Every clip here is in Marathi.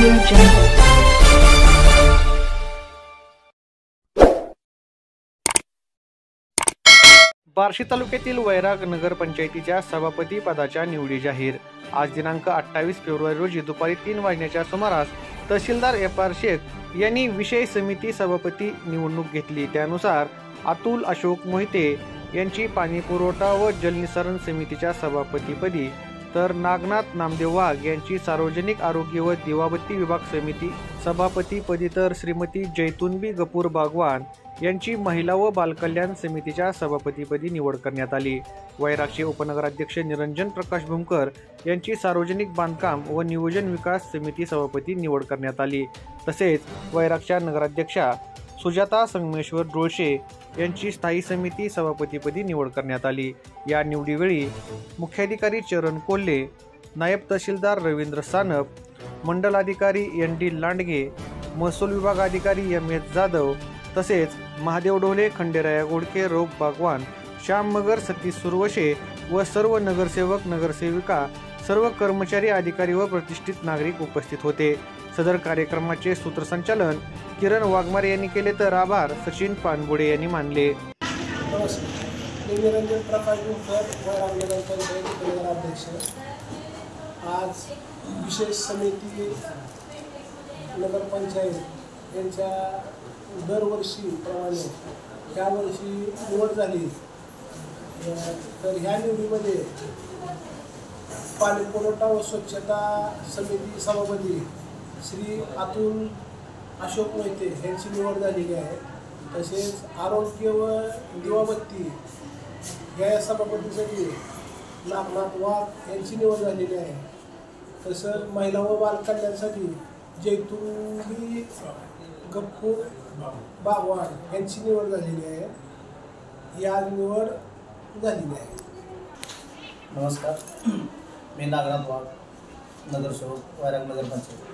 Audio Jungle. बार्शी तालुक्यातील वैराग नगरपंचायतीच्या सभापती पदाच्या निवडी जाहीर। आज दिनांक 28 फेब्रुवारी रोजी दुपारी 3 वाजण्याच्या सुमारास तहसीलदार FR शेख यांनी विषय समिती सभापती निवडणूक घेतली। त्यानुसार अतुल अशोक मोहिते यांची पाणी पुरवठा व जलनिसारण समितीच्या सभापतीपदी, तर नागनाथ नामदेव वाघ यांची सार्वजनिक आरोग्य व दिवाबत्ती विभाग समिती सभापतीपदी, तर श्रीमती जैतुनबी गफूर बागवान यांची महिला व बालकल्याण समितीच्या सभापतीपदी निवड करण्यात आली। वैरागचे उपनगराध्यक्ष निरंजन प्रकाश भूमकर यांची सार्वजनिक बांधकाम व नियोजन विकास समिती सभापती निवड करण्यात आली। तसेच वैरागच्या नगराध्यक्षा सुजाता संगमेश्वर डोळशे यांची स्थायी समिती सभापतीपदी निवड करण्यात आली। या निवडीवेळी मुख्याधिकारी चरण कोल्हे, नायब तहसीलदार रवींद्र सानप, मंडलाधिकारी ND लांडगे, महसूल विभाग अधिकारी MS जाधव, तसेच महादेव ढोले, खंडेराया गोडके, रोग बागवान, श्याम मगर, सतीश सुरवशे व सर्व नगरसेवक नगरसेविका, सर्व कर्मचारी, अधिकारी व प्रतिष्ठित नागरिक उपस्थित होते। सदर कार्यक्रमाचे सूत्रसंचालन किरण वाघमारे यांनी केले, तर आभार सचिन पानबुडे यांनी मानले। मी निरंजन प्रकाश भूमकर, वैराग नगरपंचायत नगराध्यक्ष। आज विशेष समिती नगरपंचायत यांच्या दरवर्षीप्रमाणे यावर्षी निवड झाली। तर ह्या निवडीमध्ये पाणी पुरवठा व स्वच्छता समिती सभापती श्री अतुल अशोक मोहिते यांची निवड झालेली आहे। तसेच आरोग्य व दिवाबत्ती या सभापतीसाठी नागनाथ वाघ यांची निवड झालेली आहे। तसंच महिला व बालकल्याणासाठी जैतुनबी गफूर बागवान यांची निवड झालेली आहे। या निवड झालेली आहे। नमस्कार, मी नागनाथ वाघ, नगरसेवक, वैराग नगरपंचायत।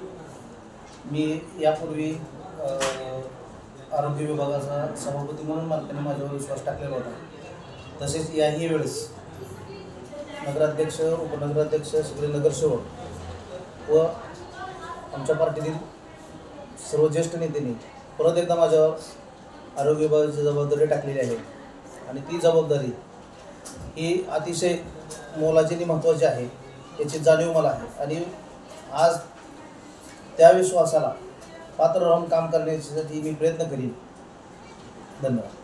मी यापूर्वी आरोग्य विभागाचा सभापती म्हणून मालकाने माझ्यावर विश्वास टाकलेला होता। तसेच याही वेळेस नगराध्यक्ष, उपनगराध्यक्ष, सगळे नगरसेवक व आमच्या पार्टीतील सर्व ज्येष्ठ नेत्यांनी परत एकदा माझ्यावर आरोग्य विभागाची जबाबदारी टाकलेली आहे आणि ती जबाबदारी ही अतिशय मोलाची आणि महत्त्वाची आहे याची जाणीव मला आहे आणि आज त्या विश्वासाला पात्र राहून काम करण्यासाठी मी प्रयत्न करीन। धन्यवाद।